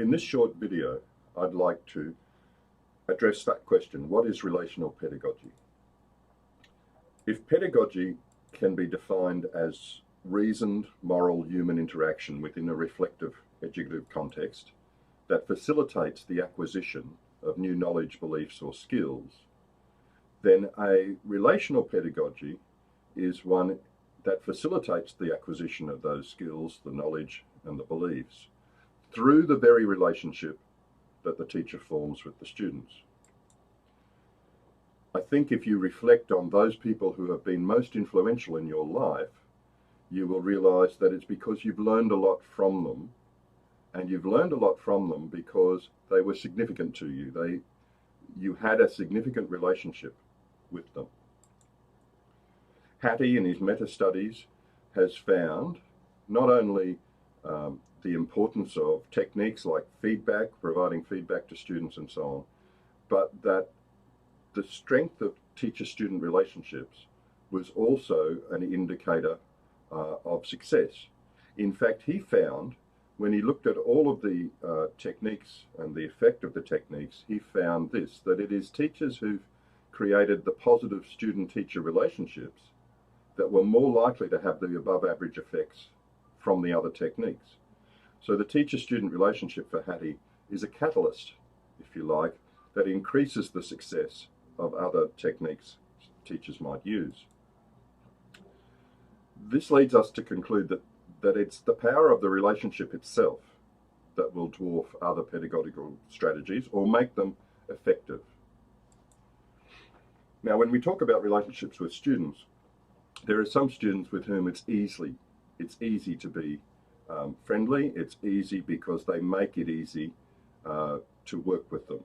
In this short video, I'd like to address that question: what is relational pedagogy? If pedagogy can be defined as reasoned, moral human interaction within a reflective educative context that facilitates the acquisition of new knowledge, beliefs, or skills, then a relational pedagogy is one that facilitates the acquisition of those skills, the knowledge, and the beliefs through the very relationship that the teacher forms with the students. I think if you reflect on those people who have been most influential in your life, you will realize that it's because you've learned a lot from them, and you've learned a lot from them because they were significant to you. You had a significant relationship with them. Hattie, in his meta-studies, has found not only the importance of techniques like feedback, providing feedback to students and so on, but that the strength of teacher-student relationships was also an indicator of success. In fact, he found, when he looked at all of the techniques and the effect of the techniques, he found this, that it is teachers who've created the positive student-teacher relationships that were more likely to have the above-average effects from the other techniques. So the teacher-student relationship for Hattie is a catalyst, if you like, that increases the success of other techniques teachers might use. This leads us to conclude that it's the power of the relationship itself that will dwarf other pedagogical strategies or make them effective. Now, when we talk about relationships with students, there are some students with whom it's easy to be friendly. It's easy because they make it easy to work with them.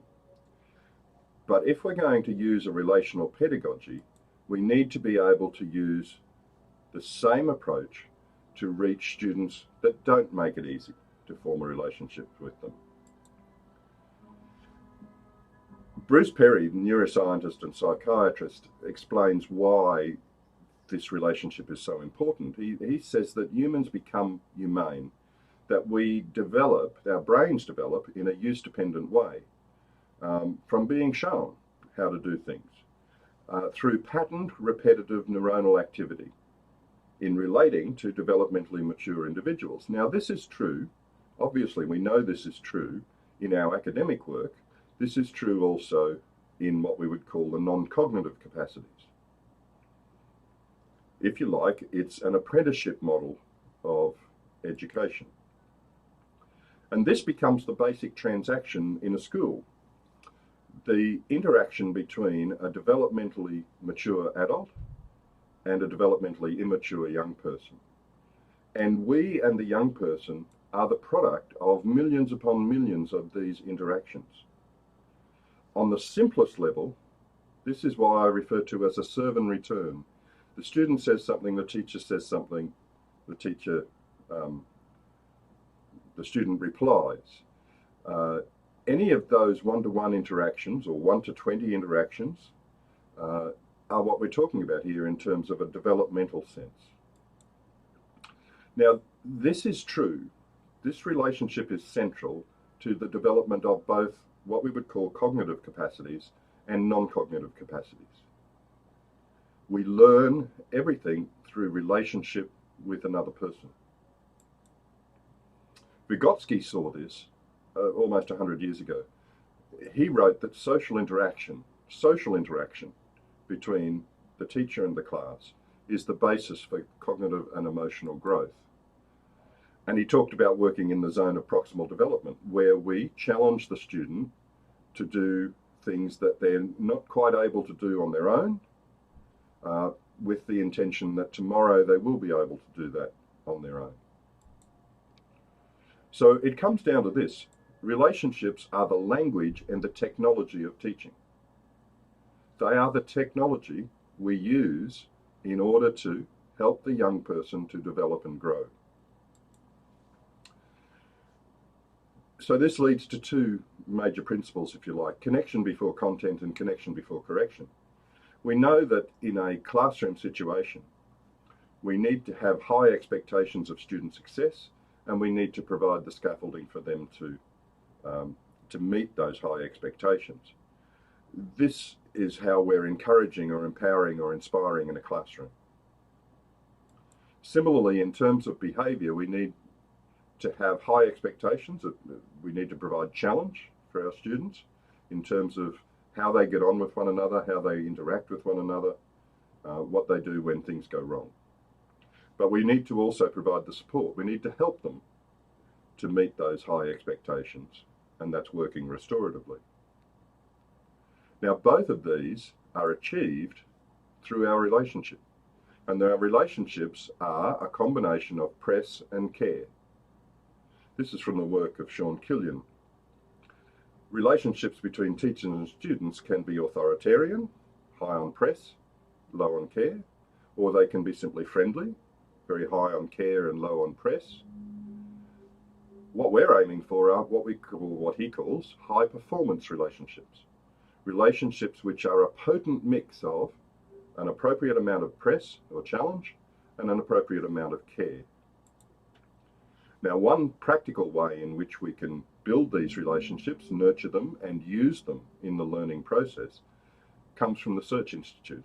But if we're going to use a relational pedagogy, we need to be able to use the same approach to reach students that don't make it easy to form a relationship with them. Britta Perry, neuroscientist and psychiatrist, explains why this relationship is so important. He says that humans become humane, that we develop, our brains develop in a use-dependent way from being shown how to do things through patterned, repetitive neuronal activity in relating to developmentally mature individuals. Now, this is true. Obviously, we know this is true in our academic work. This is true also in what we would call the non-cognitive capacities. If you like, it's an apprenticeship model of education. And this becomes the basic transaction in a school. The interaction between a developmentally mature adult and a developmentally immature young person. And we and the young person are the product of millions upon millions of these interactions. On the simplest level, this is why I refer to as a serve and return. The student says something, the teacher says something, the student replies. Any of those one-to-one interactions or 1 to 20 interactions are what we're talking about here in terms of a developmental sense. Now, this is true. This relationship is central to the development of both what we would call cognitive capacities and non-cognitive capacities. We learn everything through relationship with another person. Vygotsky saw this almost 100 years ago. He wrote that social interaction between the teacher and the class is the basis for cognitive and emotional growth. And he talked about working in the zone of proximal development, where we challenge the student to do things that they're not quite able to do on their own, with the intention that tomorrow they will be able to do that on their own. So it comes down to this: relationships are the language and the technology of teaching. They are the technology we use in order to help the young person to develop and grow. So this leads to two major principles, if you like: connection before content and connection before correction. We know that in a classroom situation, we need to have high expectations of student success, and we need to provide the scaffolding for them to to meet those high expectations. This is how we're encouraging or empowering or inspiring in a classroom. Similarly, in terms of behaviour, we need to have high expectations. We need to provide challenge for our students in terms of how they get on with one another, how they interact with one another, what they do when things go wrong. But we need to also provide the support. We need to help them to meet those high expectations, and that's working restoratively. Now, both of these are achieved through our relationship, and our relationships are a combination of press and care. This is from the work of Sean Killian. Relationships between teachers and students can be authoritarian, high on press, low on care, or they can be simply friendly, very high on care and low on press. What we're aiming for are what he calls high performance relationships. Relationships which are a potent mix of an appropriate amount of press or challenge and an appropriate amount of care. Now, one practical way in which we can build these relationships, nurture them, and use them in the learning process comes from the Search Institute.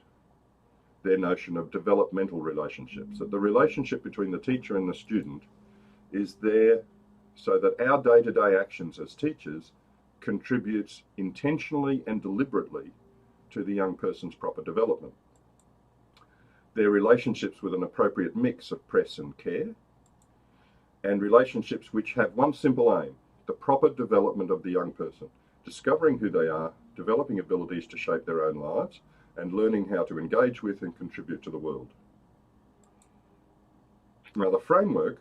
Their notion of developmental relationships, that the relationship between the teacher and the student is there so that our day-to-day actions as teachers contributes intentionally and deliberately to the young person's proper development. They're relationships with an appropriate mix of press and care, and relationships which have one simple aim: the proper development of the young person, discovering who they are, developing abilities to shape their own lives, and learning how to engage with and contribute to the world. Now, the framework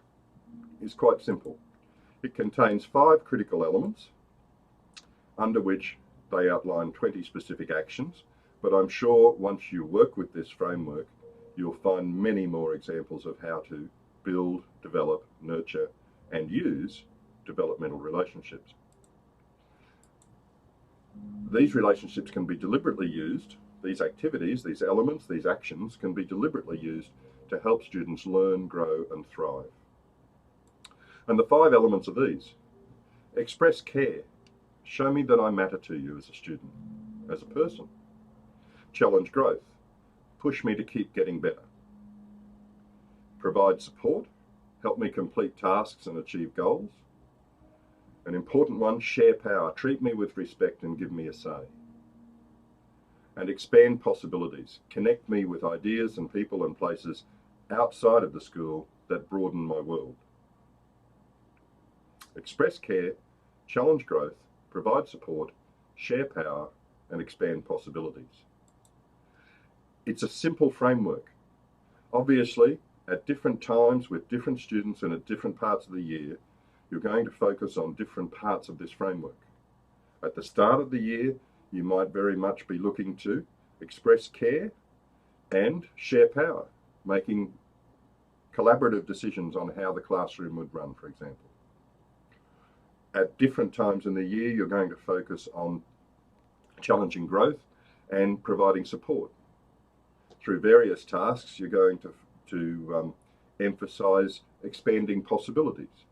is quite simple. It contains 5 critical elements, under which they outline 20 specific actions, but I'm sure once you work with this framework, you'll find many more examples of how to build, develop, nurture, and use developmental relationships. These relationships can be deliberately used. These activities, these elements, these actions can be deliberately used to help students learn, grow, and thrive. And the 5 elements are these: express care. Show me that I matter to you as a student, as a person. Challenge growth. Push me to keep getting better. Provide support. Help me complete tasks and achieve goals. An important one: share power. Treat me with respect and give me a say. And expand possibilities. Connect me with ideas and people and places outside of the school that broaden my world. Express care, challenge growth, provide support, share power, and expand possibilities. It's a simple framework. Obviously, at different times with different students and at different parts of the year, you're going to focus on different parts of this framework. At the start of the year, you might very much be looking to express care and share power, making collaborative decisions on how the classroom would run, for example. At different times in the year, you're going to focus on challenging growth and providing support. Through various tasks, you're going to emphasize expanding possibilities.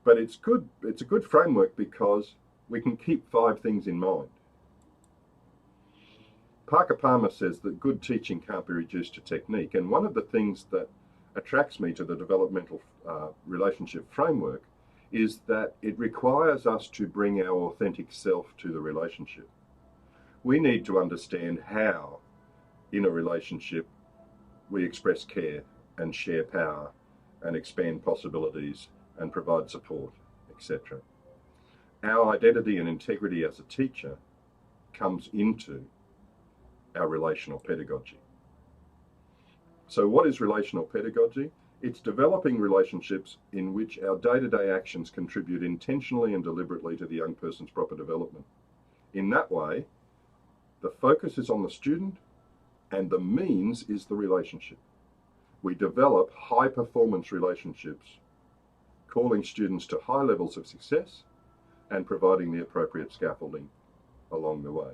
But it's a good framework because we can keep 5 things in mind. Parker Palmer says that good teaching can't be reduced to technique, and one of the things that attracts me to the developmental relationship framework is that it requires us to bring our authentic self to the relationship. We need to understand how, in a relationship, we express care and share power and expand possibilities and provide support, etc. Our identity and integrity as a teacher comes into our relational pedagogy. So what is relational pedagogy? It's developing relationships in which our day-to-day actions contribute intentionally and deliberately to the young person's proper development. In that way, the focus is on the student and the means is the relationship. We develop high-performance relationships, calling students to high levels of success and providing the appropriate scaffolding along the way.